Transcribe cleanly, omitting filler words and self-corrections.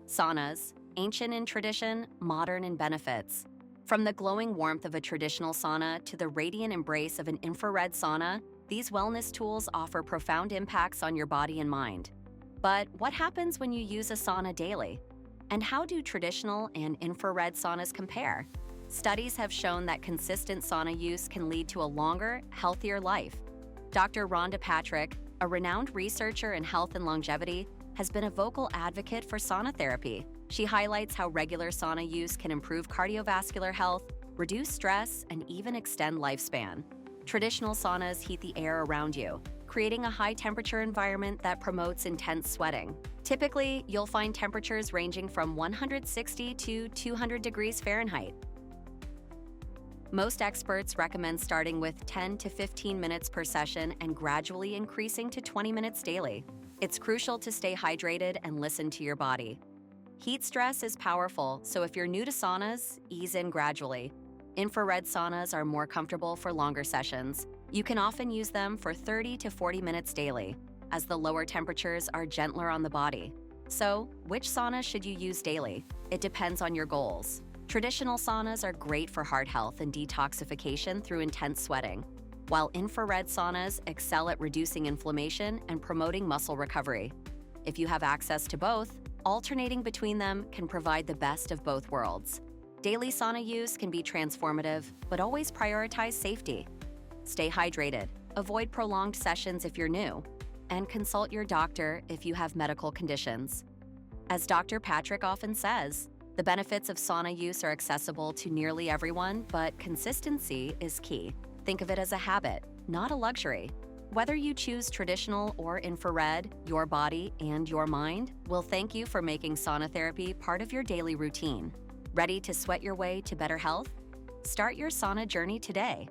Saunas, ancient in tradition, modern in benefits. From the glowing warmth of a traditional sauna to the radiant embrace of an infrared sauna, these wellness tools offer profound impacts on your body and mind. But what happens when you use a sauna daily? And how do traditional and infrared saunas compare? Studies have shown that consistent sauna use can lead to a longer, healthier life. Dr. Rhonda Patrick, a renowned researcher in health and longevity, has been a vocal advocate for sauna therapy. She highlights how regular sauna use can improve cardiovascular health, reduce stress, and even extend lifespan. Traditional saunas heat the air around you, creating a high-temperature environment that promotes intense sweating. Typically, you'll find temperatures ranging from 160 to 200 degrees Fahrenheit. Most experts recommend starting with 10 to 15 minutes per session and gradually increasing to 20 minutes daily. It's crucial to stay hydrated and listen to your body. Heat stress is powerful, so if you're new to saunas, ease in gradually. Infrared saunas are more comfortable for longer sessions. You can often use them for 30 to 40 minutes daily, as the lower temperatures are gentler on the body. So, which sauna should you use daily? It depends on your goals. Traditional saunas are great for heart health and detoxification through intense sweating, while infrared saunas excel at reducing inflammation and promoting muscle recovery. If you have access to both, alternating between them can provide the best of both worlds. Daily sauna use can be transformative, but always prioritize safety. Stay hydrated, avoid prolonged sessions if you're new, and consult your doctor if you have medical conditions. As Dr. Patrick often says, the benefits of sauna use are accessible to nearly everyone, but consistency is key. Think of it as a habit, not a luxury. Whether you choose traditional or infrared, your body and your mind will thank you for making sauna therapy part of your daily routine. Ready to sweat your way to better health? Start your sauna journey today.